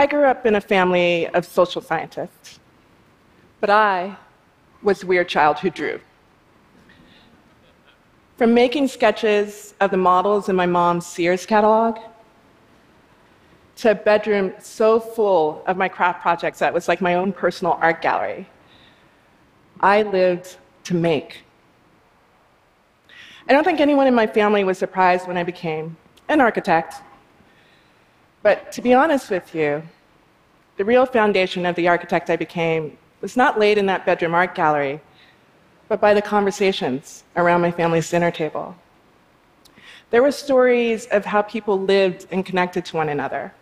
I grew up in a family of social scientists, but I was the weird child who drew. From making sketches of the models in my mom's Sears catalog, to a bedroom so full of my craft projects that it was like my own personal art gallery, I lived to make. I don't think anyone in my family was surprised when I became an architect. But to be honest with you, the real foundation of the architect I became was not laid in that bedroom art gallery, but by the conversations around my family's dinner table. There were stories of how people lived and connected to one another,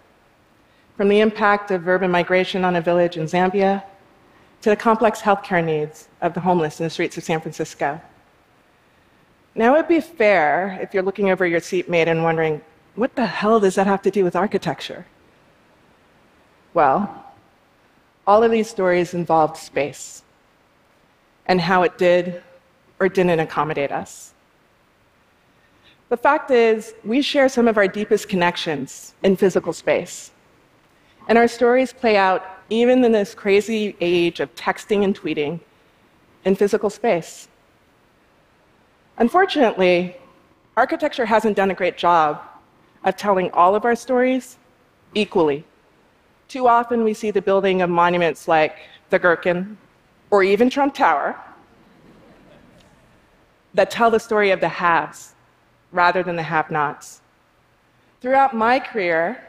from the impact of urban migration on a village in Zambia to the complex healthcare needs of the homeless in the streets of San Francisco. Now, it would be fair if you're looking over your seatmate and wondering, what the hell does that have to do with architecture? Well, all of these stories involved space and how it did or didn't accommodate us. The fact is, we share some of our deepest connections in physical space. And our stories play out, even in this crazy age of texting and tweeting, in physical space. Unfortunately, architecture hasn't done a great job of telling all of our stories equally. Too often we see the building of monuments like the Gherkin or even Trump Tower that tell the story of the haves rather than the have-nots. Throughout my career,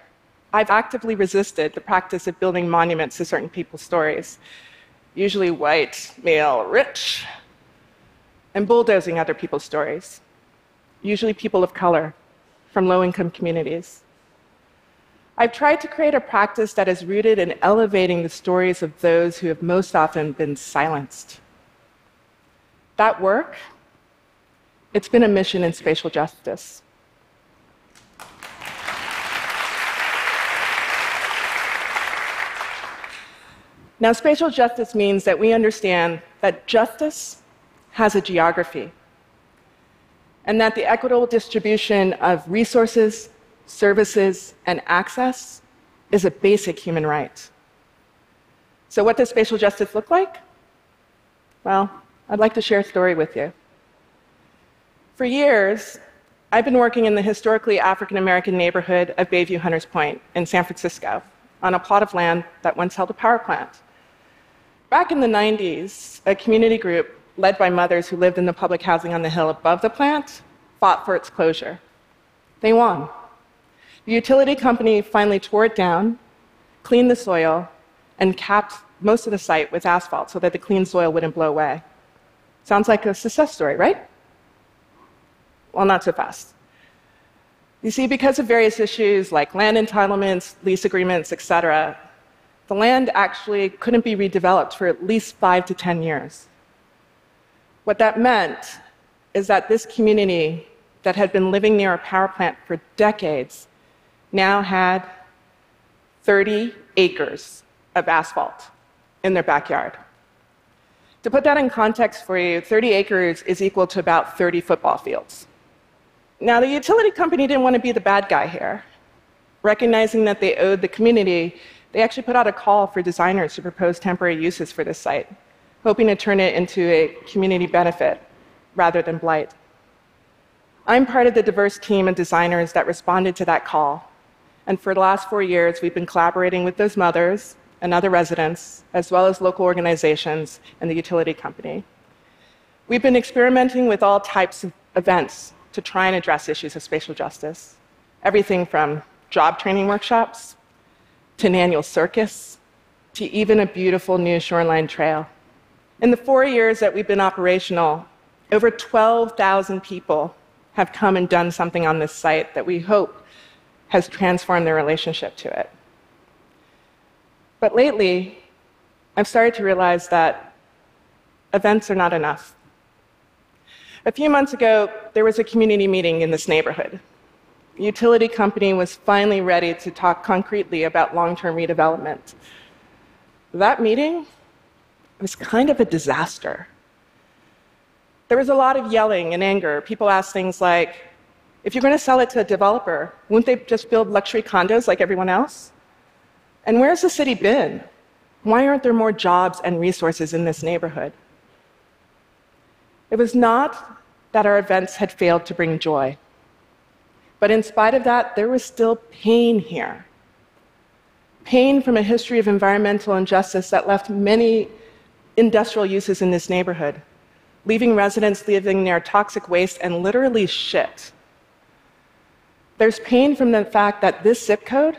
I've actively resisted the practice of building monuments to certain people's stories, usually white, male, rich, and bulldozing other people's stories, usually people of color from low-income communities. I've tried to create a practice that is rooted in elevating the stories of those who have most often been silenced. That work, it's been a mission in spatial justice. Now, spatial justice means that we understand that justice has a geography, and that the equitable distribution of resources, services, and access is a basic human right. So what does spatial justice look like? Well, I'd like to share a story with you. For years, I've been working in the historically African-American neighborhood of Bayview Hunters Point in San Francisco on a plot of land that once held a power plant. Back in the 90s, a community group led by mothers who lived in the public housing on the hill above the plant fought for its closure. They won. The utility company finally tore it down, cleaned the soil, and capped most of the site with asphalt so that the clean soil wouldn't blow away. Sounds like a success story, right? Well, not so fast. You see, because of various issues like land entitlements, lease agreements, etc., the land actually couldn't be redeveloped for at least 5 to 10 years. What that meant is that this community that had been living near a power plant for decades now had 30 acres of asphalt in their backyard. To put that in context for you, 30 acres is equal to about 30 football fields. Now, the utility company didn't want to be the bad guy here. Recognizing that they owed the community, they actually put out a call for designers to propose temporary uses for this site, hoping to turn it into a community benefit rather than blight. I'm part of the diverse team of designers that responded to that call. And for the last 4 years, we've been collaborating with those mothers and other residents, as well as local organizations and the utility company. We've been experimenting with all types of events to try and address issues of spatial justice. Everything from job training workshops, to an annual circus, to even a beautiful new shoreline trail. In the 4 years that we've been operational, over 12,000 people have come and done something on this site that we hope has transformed their relationship to it. But lately, I've started to realize that events are not enough. A few months ago, there was a community meeting in this neighborhood. The utility company was finally ready to talk concretely about long-term redevelopment. That meeting was kind of a disaster. There was a lot of yelling and anger. People asked things like, if you're going to sell it to a developer, wouldn't they just build luxury condos like everyone else? And where's the city been? Why aren't there more jobs and resources in this neighborhood? It was not that our events had failed to bring joy, but in spite of that, there was still pain here. Pain from a history of environmental injustice that left many industrial uses in this neighborhood, leaving residents living near toxic waste and literally shit. There's pain from the fact that this zip code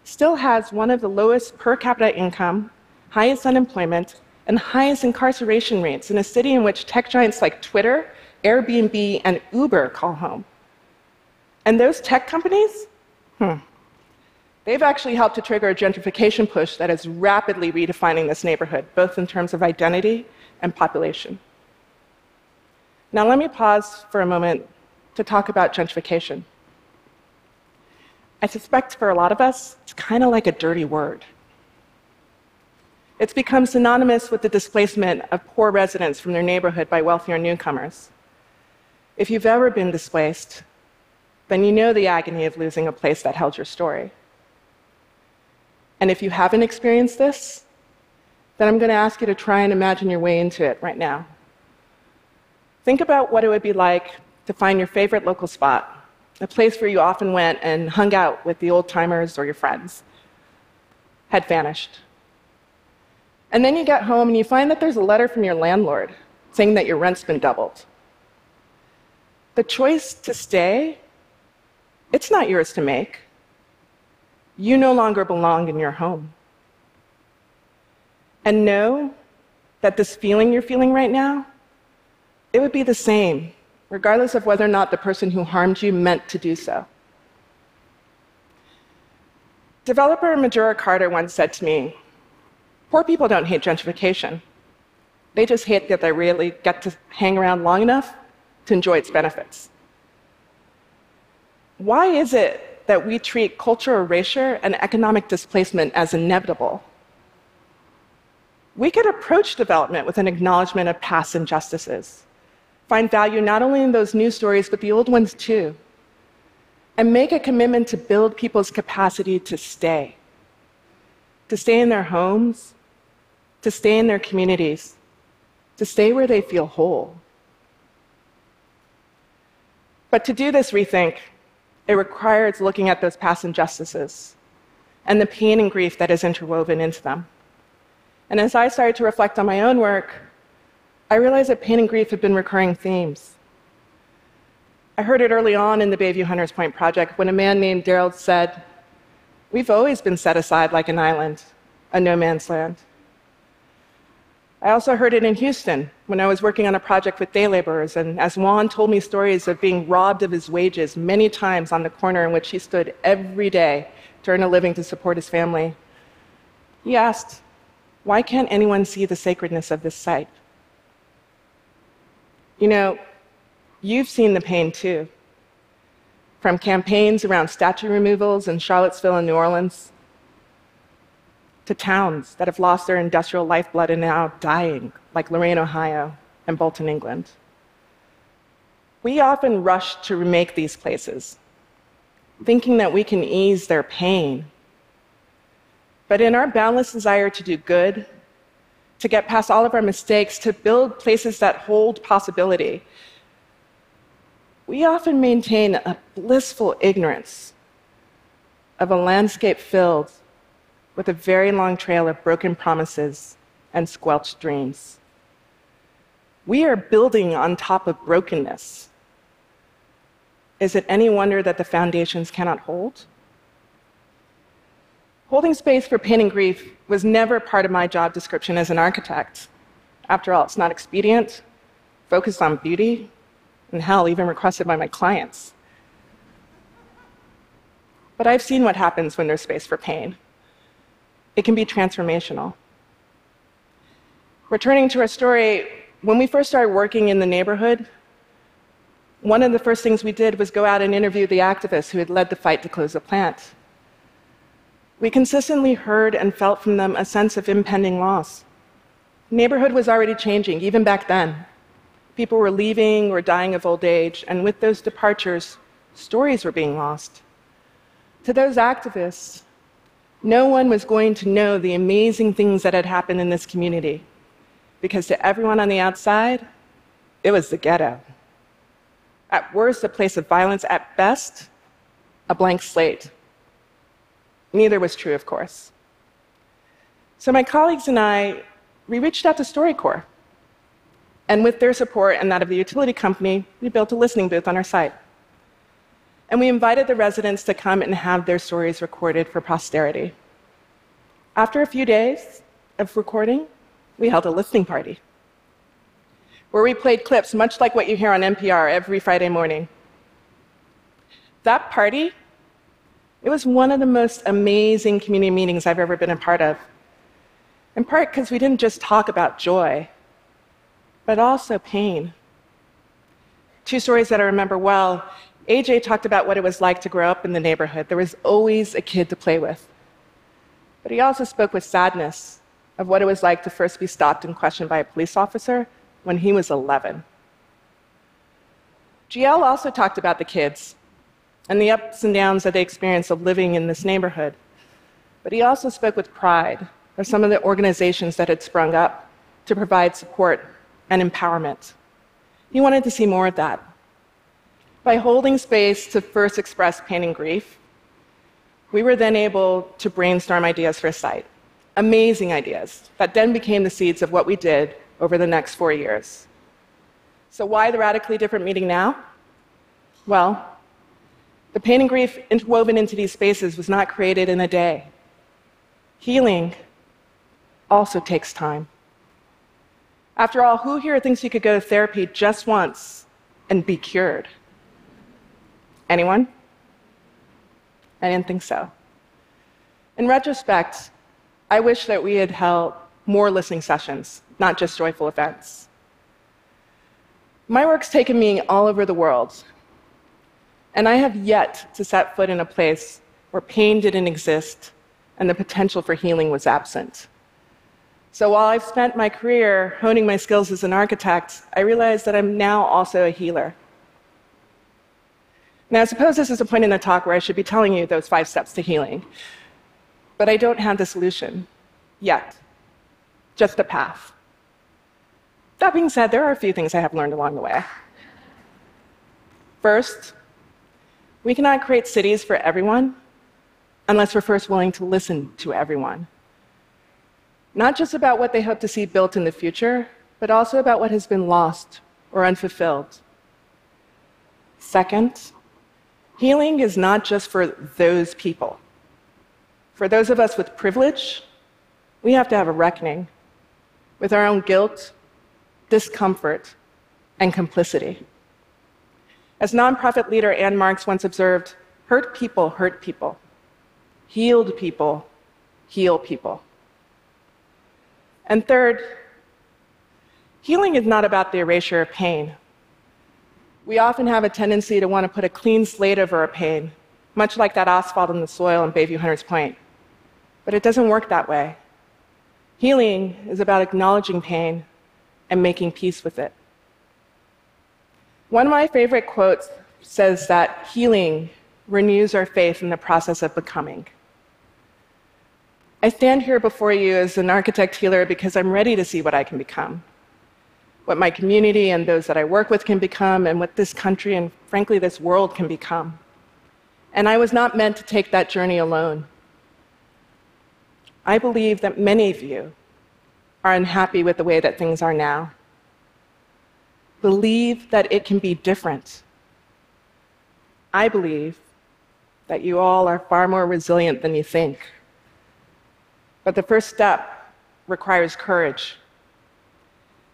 still has one of the lowest per capita income, highest unemployment, and highest incarceration rates in a city in which tech giants like Twitter, Airbnb, and Uber call home. And those tech companies, they've actually helped to trigger a gentrification push that is rapidly redefining this neighborhood, both in terms of identity and population. Now, let me pause for a moment to talk about gentrification. I suspect for a lot of us, it's kind of like a dirty word. It's become synonymous with the displacement of poor residents from their neighborhood by wealthier newcomers. If you've ever been displaced, then you know the agony of losing a place that held your story. And if you haven't experienced this, then I'm going to ask you to try and imagine your way into it right now. Think about what it would be like to find your favorite local spot, a place where you often went and hung out with the old-timers or your friends, had vanished. And then you get home and you find that there's a letter from your landlord saying that your rent's been doubled. The choice to stay, it's not yours to make. You no longer belong in your home. And know that this feeling you're feeling right now, it would be the same, regardless of whether or not the person who harmed you meant to do so. Developer Majora Carter once said to me, "Poor people don't hate gentrification. They just hate that they really get to hang around long enough to enjoy its benefits." Why is it that we treat cultural erasure and economic displacement as inevitable? We could approach development with an acknowledgement of past injustices, find value not only in those new stories, but the old ones too, and make a commitment to build people's capacity to stay in their homes, to stay in their communities, to stay where they feel whole. But to do this rethink, it requires looking at those past injustices and the pain and grief that is interwoven into them. And as I started to reflect on my own work, I realized that pain and grief had been recurring themes. I heard it early on in the Bayview Hunters Point project when a man named Daryl said, "We've always been set aside like an island, a no man's land." I also heard it in Houston when I was working on a project with day laborers, and as Juan told me stories of being robbed of his wages many times on the corner in which he stood every day to earn a living to support his family, he asked, "Why can't anyone see the sacredness of this site?" You know, you've seen the pain too. From campaigns around statue removals in Charlottesville and New Orleans, to towns that have lost their industrial lifeblood and now dying, like Lorain, Ohio, and Bolton, England. We often rush to remake these places, thinking that we can ease their pain. But in our boundless desire to do good, to get past all of our mistakes, to build places that hold possibility, we often maintain a blissful ignorance of a landscape filled with a very long trail of broken promises and squelched dreams. We are building on top of brokenness. Is it any wonder that the foundations cannot hold? Holding space for pain and grief was never part of my job description as an architect. After all, it's not expedient, focused on beauty, and hell, even requested by my clients. But I've seen what happens when there's space for pain. It can be transformational. Returning to our story, when we first started working in the neighborhood, one of the first things we did was go out and interview the activists who had led the fight to close the plant. We consistently heard and felt from them a sense of impending loss. The neighborhood was already changing, even back then. People were leaving or dying of old age, and with those departures, stories were being lost. To those activists, No one was going to know the amazing things that had happened in this community, because to everyone on the outside, it was the ghetto. At worst, a place of violence. At best, a blank slate. Neither was true, of course. So my colleagues and I, we reached out to StoryCorps. And with their support and that of the utility company, we built a listening booth on our site. And we invited the residents to come and have their stories recorded for posterity. After a few days of recording, we held a listening party, where we played clips much like what you hear on NPR every Friday morning. That party, it was one of the most amazing community meetings I've ever been a part of. In part because we didn't just talk about joy, but also pain. Two stories that I remember well. AJ talked about what it was like to grow up in the neighborhood. There was always a kid to play with. But he also spoke with sadness of what it was like to first be stopped and questioned by a police officer when he was 11. GL also talked about the kids and the ups and downs that they experienced of living in this neighborhood. But he also spoke with pride of some of the organizations that had sprung up to provide support and empowerment. He wanted to see more of that. By holding space to first express pain and grief, we were then able to brainstorm ideas for a site. Amazing ideas that then became the seeds of what we did over the next 4 years. So why the radically different meeting now? Well, the pain and grief interwoven into these spaces was not created in a day. Healing also takes time. After all, who here thinks you could go to therapy just once and be cured? Anyone? I didn't think so. In retrospect, I wish that we had held more listening sessions, not just joyful events. My work's taken me all over the world, and I have yet to set foot in a place where pain didn't exist and the potential for healing was absent. So while I've spent my career honing my skills as an architect, I realize that I'm now also a healer. Now, I suppose this is a point in the talk where I should be telling you those 5 steps to healing. But I don't have the solution yet, just a path. That being said, there are a few things I have learned along the way. First, we cannot create cities for everyone unless we're first willing to listen to everyone. Not just about what they hope to see built in the future, but also about what has been lost or unfulfilled. Second, healing is not just for those people. For those of us with privilege, we have to have a reckoning with our own guilt, discomfort, and complicity. As nonprofit leader Anne Marks once observed, hurt people hurt people. Healed people heal people. And third, healing is not about the erasure of pain. We often have a tendency to want to put a clean slate over our pain, much like that asphalt in the soil in Bayview Hunters Point. But it doesn't work that way. Healing is about acknowledging pain and making peace with it. One of my favorite quotes says that healing renews our faith in the process of becoming. I stand here before you as an architect healer because I'm ready to see what I can become, what my community and those that I work with can become, and what this country and, frankly, this world can become. And I was not meant to take that journey alone. I believe that many of you are unhappy with the way that things are now. Believe that it can be different. I believe that you all are far more resilient than you think. But the first step requires courage.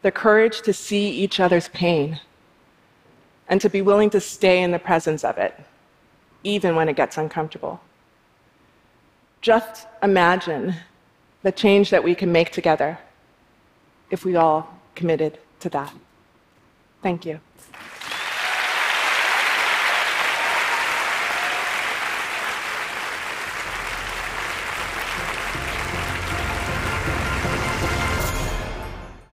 The courage to see each other's pain and to be willing to stay in the presence of it, even when it gets uncomfortable. Just imagine the change that we can make together if we all committed to that. Thank you.